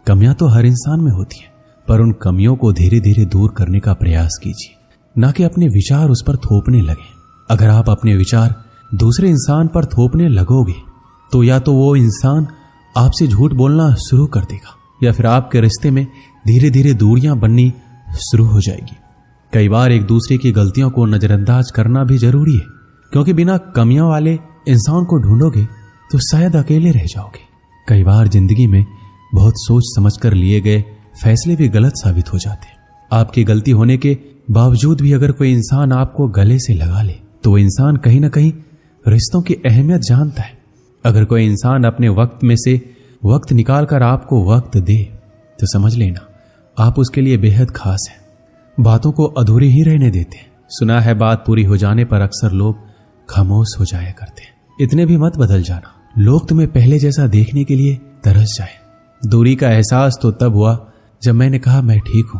कमियां तो हर इंसान में होती हैं, पर उन कमियों को धीरे धीरे दूर करने का प्रयास कीजिए, ना कि अपने विचार उस पर थोपने लगे। अगर आप अपने विचार दूसरे इंसान पर थोपने लगोगे तो या तो वो इंसान आपसे झूठ बोलना शुरू कर देगा या फिर आपके रिश्ते में धीरे धीरे दूरियां बननी शुरू हो जाएगी। कई बार एक दूसरे की गलतियों को नजरअंदाज करना भी जरूरी है, क्योंकि बिना कमियों वाले इंसान को ढूंढोगे तो शायद अकेले रह जाओगे। कई बार जिंदगी में बहुत सोच समझकर लिए गए फैसले भी गलत साबित हो जाते हैं। आपकी गलती होने के बावजूद भी अगर कोई इंसान आपको गले से लगा ले तो वो इंसान कहीं ना कहीं रिश्तों की अहमियत जानता है। अगर कोई इंसान अपने वक्त में से वक्त निकालकर आपको वक्त दे तो समझ लेना आप उसके लिए बेहद खास हैं। बातों को अधूरी ही रहने देते हैं। सुना है बात पूरी हो जाने पर अक्सर लोग खामोश हो जाया करते हैं। इतने भी मत बदल जाना, लोग तुम्हें पहले जैसा देखने के लिए तरस जाए। दूरी का एहसास तो तब हुआ जब मैंने कहा मैं ठीक हूं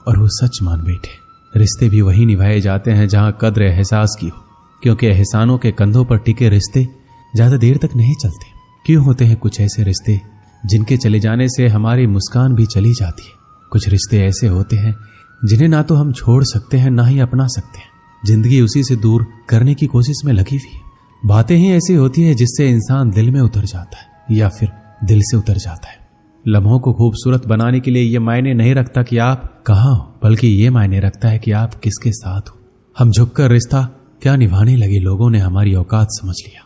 और वो सच मान बैठे। रिश्ते भी वही निभाए जाते हैं जहां कद्र एहसास की हो, क्योंकि एहसानों के कंधों पर टिके रिश्ते ज्यादा देर तक नहीं चलते। क्यों होते हैं कुछ ऐसे रिश्ते जिनके चले जाने से हमारी मुस्कान भी चली जाती है। कुछ रिश्ते ऐसे होते हैं जिन्हें ना तो हम छोड़ सकते हैं ना ही अपना सकते हैं। जिंदगी उसी से दूर करने की कोशिश में लगी हुई है। बातें ही ऐसी होती है जिससे इंसान दिल में उतर जाता है या फिर दिल से उतर जाता है। लम्हों को खूबसूरत बनाने के लिए यह मायने नहीं रखता कि आप कहाँ हो, बल्कि ये मायने रखता है कि आप किसके साथ हो। हम झुककर रिश्ता क्या निभाने लगे लोगों ने हमारी औकात समझ लिया।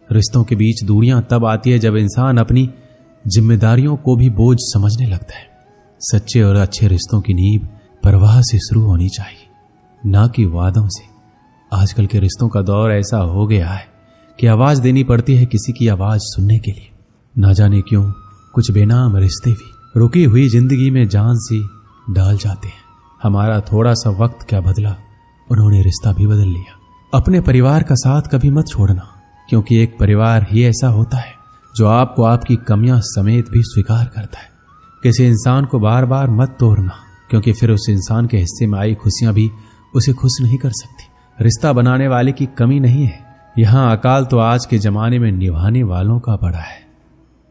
रिश्तों के बीच दूरियां तब आती है जब इंसान अपनी जिम्मेदारियों को भी बोझ समझने लगता है। सच्चे और अच्छे रिश्तों की नींव परवाह से शुरू होनी चाहिए, ना कि वादों से। आजकल के रिश्तों का दौर ऐसा हो गया है कि आवाज देनी पड़ती है किसी की आवाज सुनने के लिए। ना जाने क्यों कुछ बेनाम रिश्ते भी रुकी हुई जिंदगी में जान सी डाल जाते हैं। हमारा थोड़ा सा वक्त क्या बदला, उन्होंने रिश्ता भी बदल लिया। अपने परिवार का साथ कभी मत छोड़ना, क्योंकि एक परिवार ही ऐसा होता है जो आपको आपकी कमियां समेत भी स्वीकार करता है। किसी इंसान को बार बार मत तोड़ना, क्योंकि फिर उस इंसान के हिस्से में आई खुशियां भी उसे खुश नहीं कर सकती। रिश्ता बनाने वाले की कमी नहीं है, यहां अकाल तो आज के जमाने में निभाने वालों का पड़ा है।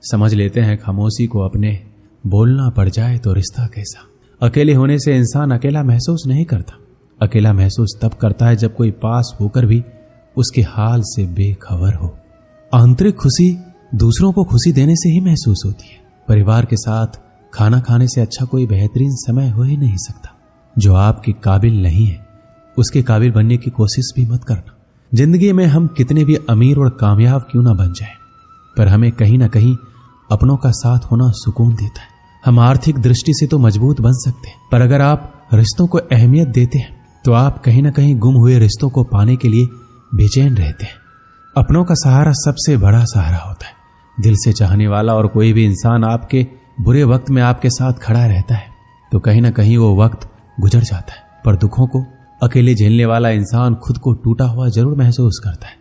समझ लेते हैं खामोशी को अपने, बोलना पड़ जाए तो रिश्ता कैसा। अकेले होने से इंसान अकेला महसूस नहीं करता। अकेला महसूस तब करता है जब कोई पास होकर भी उसके हाल से बेखबर हो। आंतरिक खुशी दूसरों को खुशी देने से ही महसूस होती है। परिवार के साथ खाना खाने से अच्छा कोई बेहतरीन समय हो ही नहीं सकता। जो आपके काबिल नहीं है उसके काबिल बनने की कोशिश भी मत करना। जिंदगी में हम कितने भी अमीर और कामयाब क्यों ना बन जाएं, पर हमें कहीं ना कहीं अपनों का साथ होना सुकून देता है। हम आर्थिक दृष्टि से तो मजबूत बन सकते हैं, पर अगर आप रिश्तों को अहमियत देते हैं तो आप कहीं ना कहीं गुम हुए रिश्तों को पाने के लिए बेचैन रहते हैं। अपनों का सहारा सबसे बड़ा सहारा होता है। दिल से चाहने वाला और कोई भी इंसान आपके बुरे वक्त में आपके साथ खड़ा रहता है तो कहीं ना कहीं वो वक्त गुजर जाता है, पर दुखों को अकेले झेलने वाला इंसान खुद को टूटा हुआ जरूर महसूस करता है।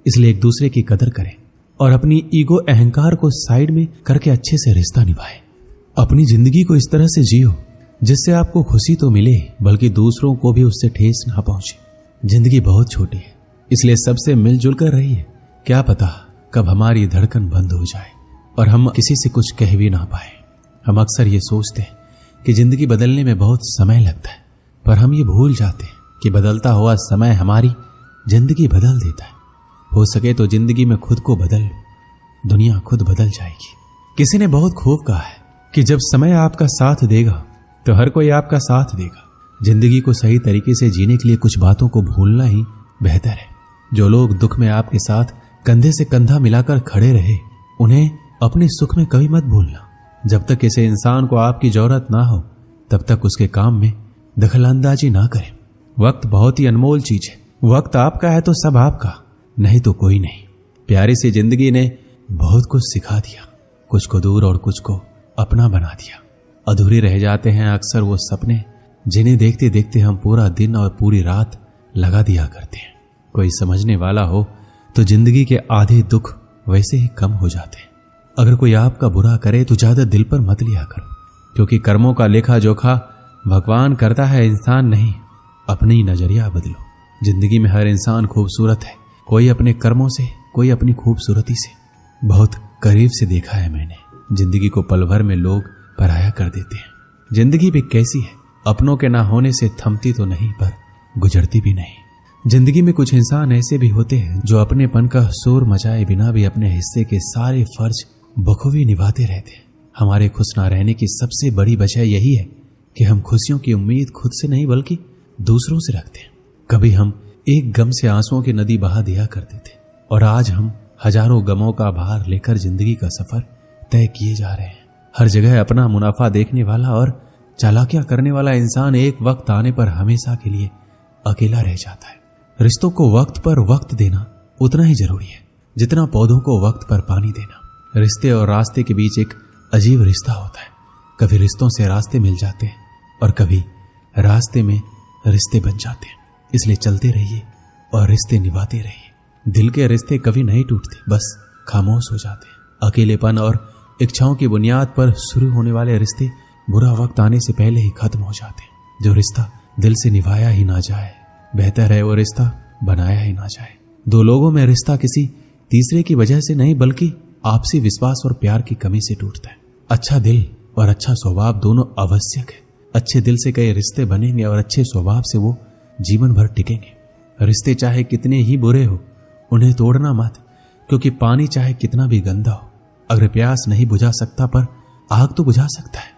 इसलिए एक दूसरे की कदर करें और अपनी ईगो अहंकार को साइड में करके अच्छे से रिश्ता निभाएं। अपनी जिंदगी को इस तरह से जियो जिससे आपको खुशी तो मिले बल्कि दूसरों को भी उससे ठेस ना पहुंचे। जिंदगी बहुत छोटी है, इसलिए सबसे मिलजुल कर रहिए। क्या पता कब हमारी धड़कन बंद हो जाए और हम किसी से कुछ कह भी ना पाए। हम अक्सर ये सोचते हैं कि जिंदगी बदलने में बहुत समय लगता है, पर हम ये भूल जाते हैं कि बदलता हुआ समय हमारी जिंदगी बदल देता है। हो सके तो जिंदगी में खुद को बदल लो, दुनिया खुद बदल जाएगी। किसी ने बहुत खूब कहा है कि जब समय आपका साथ देगा तो हर कोई आपका साथ देगा। जिंदगी को सही तरीके से जीने के लिए कुछ बातों को भूलना ही बेहतर है। जो लोग दुख में आपके साथ कंधे से कंधा मिलाकर खड़े रहे, उन्हें अपने सुख में कभी मत भूलना। जब तक किसी इंसान को आपकी जरूरत ना हो तब तक उसके काम में दखलंदाजी ना करें। वक्त बहुत ही अनमोल चीज है। वक्त आपका है तो सब आपका, नहीं तो कोई नहीं। प्यारी सी जिंदगी ने बहुत कुछ सिखा दिया, कुछ को दूर और कुछ को अपना बना दिया। अधूरे रह जाते हैं अक्सर वो सपने जिन्हें देखते देखते हम पूरा दिन और पूरी रात लगा दिया करते हैं। कोई समझने वाला हो तो जिंदगी के आधे दुख वैसे ही कम हो जाते हैं। अगर कोई आपका बुरा करे तो ज्यादा दिल पर मत लिया करो, क्योंकि कर्मों का लेखा जोखा भगवान करता है, इंसान नहीं। अपनी नजरिया बदलो। जिंदगी में हर इंसान खूबसूरत है, कोई अपने कर्मों से, कोई अपनी खूबसूरती से। बहुत करीब से देखा है मैंने जिंदगी को पल भर में लोग पराया कर देते हैं। जिंदगी भी कैसी है, अपनों के ना होने से थमती तो नहीं पर गुजरती भी नहीं। जिंदगी में कुछ इंसान ऐसे भी होते हैं जो अपनेपन का शोर मचाए बिना भी अपने हिस्से के सारे फर्ज बखूबी निभाते रहते हैं। हमारे खुश ना रहने की सबसे बड़ी वजह यही है कि हम खुशियों की उम्मीद खुद से नहीं बल्कि दूसरों से रखते हैं। कभी हम एक गम से आंसुओं की नदी बहा दिया करते थे और आज हम हजारों गमों का भार लेकर जिंदगी का सफर तय किए जा रहे हैं। हर जगह अपना मुनाफा देखने वाला और चालाकियां करने वाला इंसान एक वक्त आने पर हमेशा के लिए अकेला रह जाता है। रिश्तों को वक्त पर वक्त देना उतना ही जरूरी है जितना पौधों को वक्त पर पानी देना। रिश्ते और रास्ते के बीच एक अजीब रिश्ता होता है। कभी रिश्तों से रास्ते मिल जाते हैं और कभी रास्ते में रिश्ते बन जाते हैं। इसलिए चलते रहिए और रिश्ते निभाते रहिए। दिल के रिश्ते कभी नहीं टूटते, बस खामोश हो जाते हैं। अकेलेपन और इच्छाओं की बुनियाद पर शुरू होने वाले रिश्ते बुरा वक्त आने से पहले ही खत्म हो जाते हैं। जो रिश्ता दिल से निभाया ही ना जाए, बेहतर है वो रिश्ता बनाया ही ना जाए। दो लोगों में रिश्ता किसी तीसरे की वजह से नहीं बल्कि आपसी विश्वास और प्यार की कमी से टूटता है। अच्छा दिल और अच्छा स्वभाव दोनों आवश्यक है। अच्छे दिल से कई रिश्ते बनेंगे और अच्छे स्वभाव से वो जीवन भर टिकेंगे। रिश्ते चाहे कितने ही बुरे हो उन्हें तोड़ना मत, क्योंकि पानी चाहे कितना भी गंदा हो अगर प्यास नहीं बुझा सकता पर आग तो बुझा सकता है।